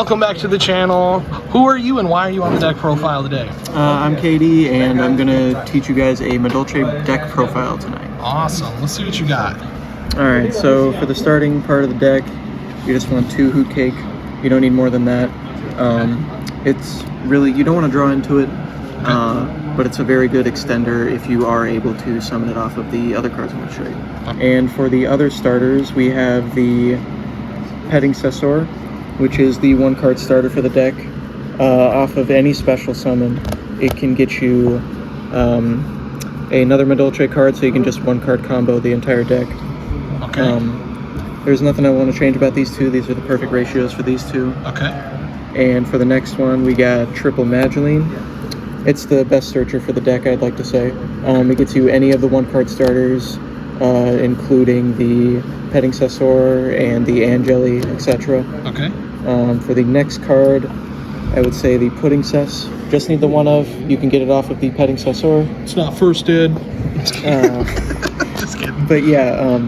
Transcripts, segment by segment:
welcome back to the channel. Who are you and why are you on the deck profile today? I'm Katy, and I'm gonna teach you guys a Madolche deck profile tonight. Awesome. Let's see what you got. Alright, so for the starting part of the deck, you just want 2 Hoot Cake. You don't need more than that. It's really, you don't want to draw into it, but it's a very good extender if you are able to summon it off of the other cards I'm going to show you. And for the other starters, we have the Petting Sessor, which is the 1-card starter for the deck. Off of any special summon, it can get you another Madolche card, so you can just 1-card combo the entire deck. Okay. There's nothing I want to change about these two. These are the perfect ratios for these two. Okay. And for the next one, we got Triple Madolche. It's the best searcher for the deck, I'd like to say. It gets you any of the 1-card starters, including the Petting Sessor and the Angeli, etc. Okay. For the next card, I would say the Pudding Cess. Just need the one of. You can get it off of the Petting Sessor. It's not first did. Just kidding. But yeah,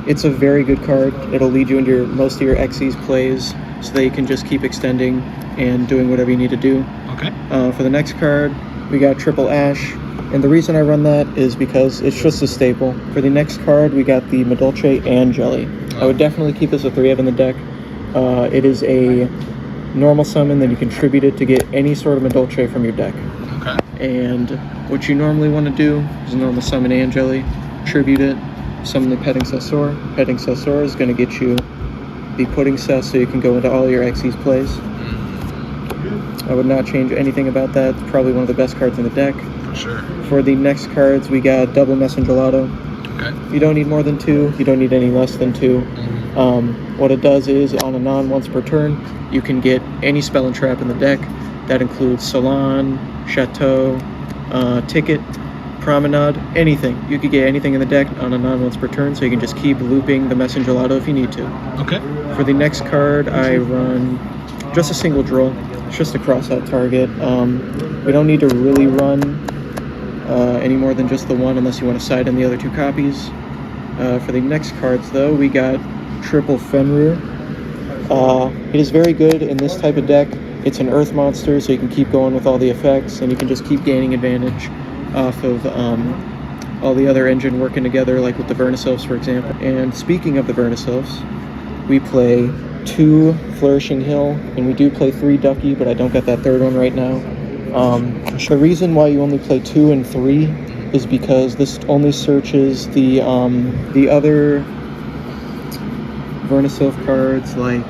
it's a very good card. It'll lead you into most of your Xyz plays, so that you can just keep extending and doing whatever you need to do. Okay. For the next card, we got Triple Ash, and the reason I run that is because it's just a staple. For the next card, we got the Madolche Angeli. I would definitely keep this a 3-of in the deck. It is a normal summon that you can tribute it to get any sort of Madolche from your deck. Okay. And what you normally want to do is normal summon Angeli, tribute it, summon the Petting Sessor. Petting Sessor is going to get you the Pudding Cess, so you can go into all your Xyz plays. I would not change anything about that. It's probably one of the best cards in the deck. For sure. For the next cards, we got Double Messengelato. Okay. You don't need more than 2. You don't need any less than 2. What it does is, on a once per turn, you can get any spell and trap in the deck. That includes Salon, Chateau, Ticket, Promenade, anything. You could get anything in the deck on a once per turn, so you can just keep looping the Messengelato if you need to. Okay. For the next card, I run just a single draw. It's just a cross-out target. We don't need to really run any more than just the one, unless you want to side in the other 2 copies. For the next cards, though, we got Triple Fenrir. It is very good in this type of deck. It's an earth monster, so you can keep going with all the effects, and you can just keep gaining advantage off of all the other engine working together, like with the Vernisylphs, for example. And speaking of the Vernisylphs, we play 2 Flourishing Hill, and we do play 3 Ducky, but I don't got that 3rd one right now. The reason why you only play 2 and 3 is because this only searches the other Vernisylph cards, like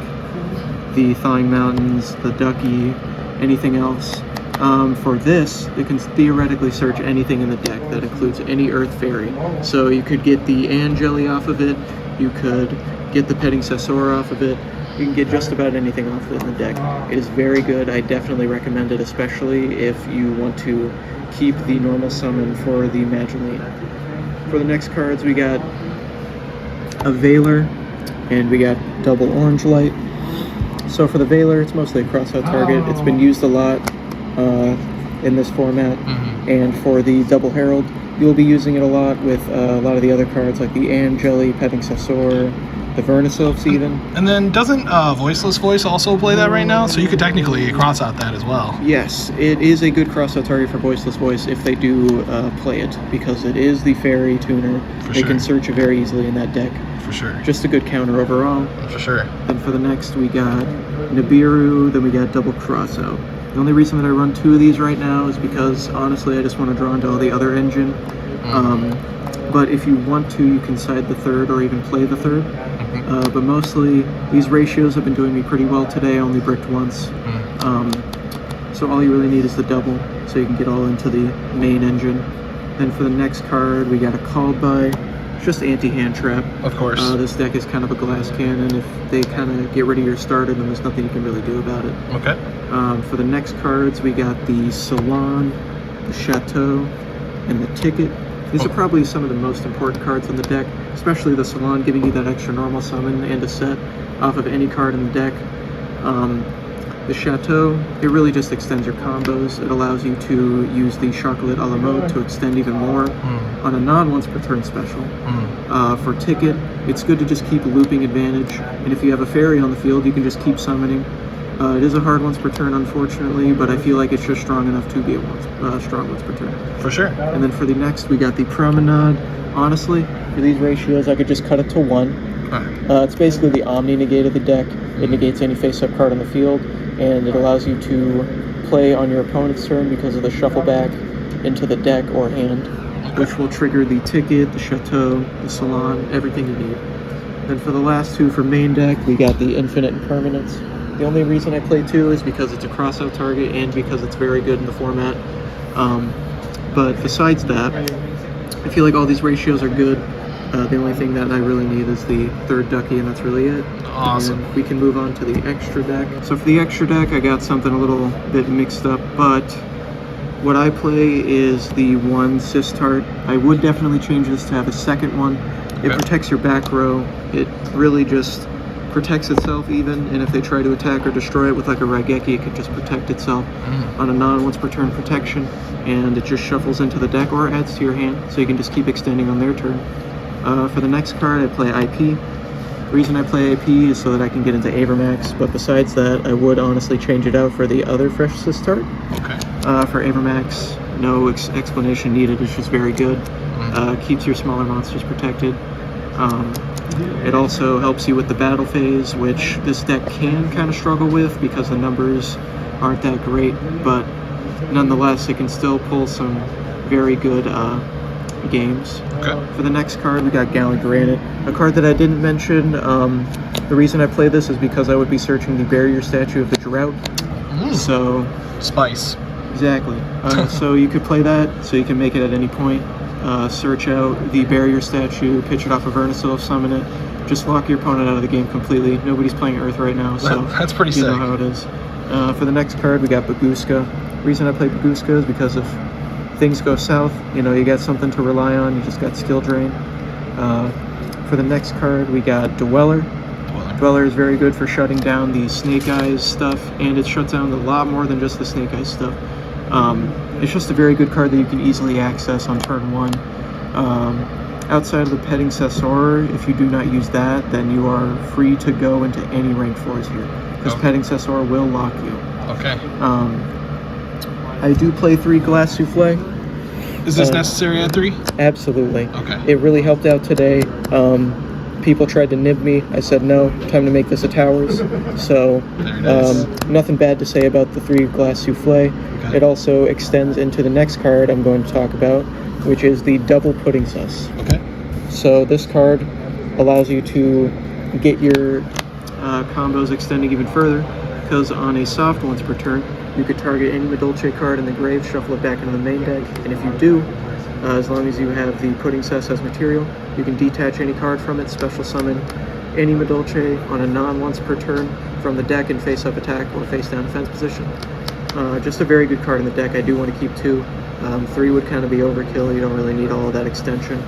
the Thawing Mountains, the Ducky, anything else. For this, it can theoretically search anything in the deck. That includes any Earth Fairy. So you could get the Angeli off of it, you could get the Petting Sessor off of it, you can get just about anything off of it in the deck. It is very good. I definitely recommend it, especially if you want to keep the normal summon for the Madolche. For the next cards, we got a Veiler, and we got Double Orange Light. So for the Veiler, it's mostly a cross-out target. It's been used a lot in this format. And for the Double Herald, you'll be using it a lot with a lot of the other cards, like the Angeli, Petting Sessor, the Vernisylphs even. And then doesn't Voiceless Voice also play that right now? So you could technically cross out that as well. Yes, it is a good cross-out target for Voiceless Voice if they do play it, because it is the fairy tuner. They can search it very easily in that deck. For sure. Just a good counter overall. For sure. Then for the next, we got Nibiru, then we got Double Crossout. The only reason that I run 2 of these right now is because, honestly, I just want to draw into all the other engine. But if you want to, you can side the 3rd or even play the 3rd. But mostly, these ratios have been doing me pretty well today. I only bricked once. So all you really need is the double, so you can get all into the main engine. Then for the next card, we got a Called By. It's just anti-hand trap. Of course. This deck is kind of a glass cannon. If they kind of get rid of your starter, then there's nothing you can really do about it. Okay. For the next cards, we got the Salon, the Chateau, and the Ticket. These are probably some of the most important cards in the deck, especially the Salon, giving you that extra normal summon and a set off of any card in the deck. The Chateau, it really just extends your combos. It allows you to use the Chocolat a la mode to extend even more on a non-once per turn special. For Ticket, it's good to just keep looping advantage, and if you have a fairy on the field, you can just keep summoning. It is a hard once per turn, unfortunately, but I feel like it's just strong enough to be a strong once per turn. For sure. And then for the next, we got the Promenade. Honestly, for these ratios, I could just cut it to 1. Right. It's basically the Omni negate of the deck. It negates any face-up card on the field, and it allows you to play on your opponent's turn because of the shuffle back into the deck or hand, which will trigger the Ticket, the Chateau, the Salon, everything you need. Then for the last two for main deck, we got the Infinite Impermanence. The only reason I play 2 is because it's a crossout target and because it's very good in the format. But besides that, I feel like all these ratios are good. The only thing that I really need is the third ducky, and that's really it. Awesome. And we can move on to the extra deck. So for the extra deck, I got something a little bit mixed up, but what I play is the 1 Sistart. I would definitely change this to have a second one. It protects your back row. It really just protects itself even, and if they try to attack or destroy it with like a Raigeki, it could just protect itself on a non-once per turn protection, and it just shuffles into the deck or adds to your hand, so you can just keep extending on their turn. For the next card, I play IP. The reason I play IP is so that I can get into Avermax, but besides that, I would honestly change it out for the other Fresh Sistart. Okay. For Avermax, no explanation needed, it's just very good. Keeps your smaller monsters protected. It also helps you with the battle phase, which this deck can kind of struggle with because the numbers aren't that great, but nonetheless, it can still pull some very good games. Okay. For the next card, we got Gallant Granite, a card that I didn't mention. The reason I play this is because I would be searching the Barrier Statue of the Drought. So, Spice. exactly. So you could play that, so you can make it at any point. Search out the Barrier Statue, pitch it off of Vernisil, summon it. Just lock your opponent out of the game completely. Nobody's playing Earth right now, so that's pretty sick. You know how it is. For the next card, we got Baguska. The reason I play Baguska is because if things go south, you know, you got something to rely on. You just got Skill Drain. For the next card, we got Dweller. Dweller is very good for shutting down the Snake Eyes stuff, and it shuts down a lot more than just the Snake Eyes stuff. It's just a very good card that you can easily access on turn 1. Outside of the Petting Sessor, if you do not use that, then you are free to go into any rank 4s here, because Petting Sessor will lock you. Okay. I do play 3 Glass Souffle. Is this necessary at 3? Absolutely. Okay. It really helped out today. People tried to nib me. I said no, time to make this a Towers. So There it is. nothing bad to say about the 3 Glass Souffle. Okay. It also extends into the next card I'm going to talk about, which is the Double Pudding Cess. Okay. So this card allows you to get your combos extending even further, because on a soft once per turn, you could target any Madolche card in the grave, shuffle it back into the main deck, and if you do, as long as you have the Pudding Cess as material, you can detach any card from it, special summon any Madolche on a non-once per turn from the deck in face-up attack or face-down defense position. Just a very good card in the deck. I do want to keep 2. 3 would kind of be overkill. You don't really need all of that extension.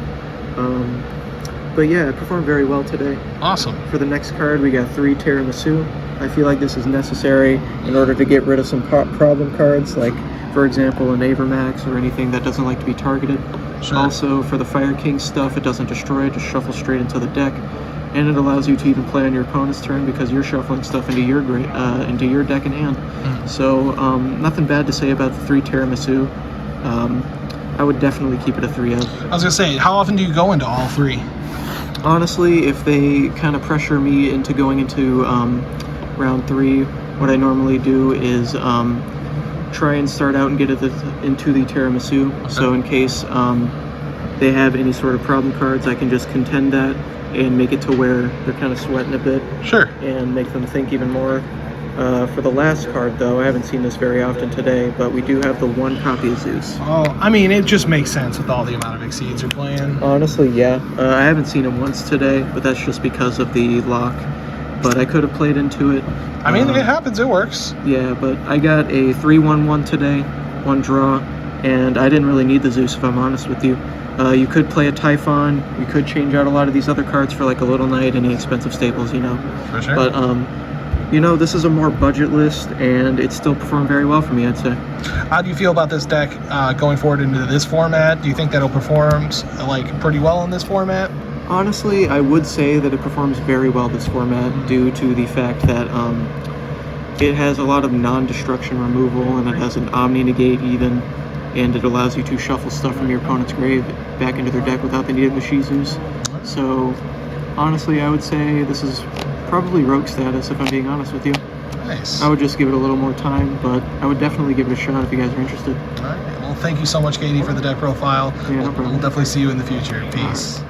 But yeah, it performed very well today. Awesome. For the next card, we got 3 Tiramisu. I feel like this is necessary in order to get rid of some problem cards, like, for example, an Avermax or anything that doesn't like to be targeted. Sure. Also, for the Fire King stuff, it doesn't destroy it, just shuffles straight into the deck. And it allows you to even play on your opponent's turn because you're shuffling stuff into your deck in hand. So, nothing bad to say about the 3 Tiramisu. I would definitely keep it a 3 of. I was gonna say, how often do you go into all 3? Honestly, if they kind of pressure me into going into round 3, what I normally do is try and start out and get into the Tiramisu. Okay. So in case they have any sort of problem cards, I can just contend that and make it to where they're kind of sweating a bit. Sure. And make them think even more. For the last card, though, I haven't seen this very often today, but we do have the 1 copy of Zeus. Oh, I mean, it just makes sense with all the amount of Exceeds you're playing. Honestly, yeah. I haven't seen him once today, but that's just because of the lock. But I could have played into it. I mean, it happens. It works. Yeah, but I got a 3-1-1 today, 1 draw, and I didn't really need the Zeus, if I'm honest with you. You could play a Typhon. You could change out a lot of these other cards for like a Little Knight, any expensive staples, you know. For sure. But you know, this is a more budget list, and it still performed very well for me, I'd say. How do you feel about this deck going forward into this format? Do you think that it'll perform like pretty well in this format? Honestly, I would say that it performs very well this format due to the fact that It has a lot of non-destruction removal, and it has an Omni Negate even, and it allows you to shuffle stuff from your opponent's grave back into their deck without the need of Mashizus. So, honestly, I would say this is probably rogue status, if I'm being honest with you. Nice. I would just give it a little more time, but I would definitely give it a shot if you guys are interested. All right. Well, thank you so much, Katy, for the deck profile. Yeah, no problem. We'll definitely see you in the future. Peace.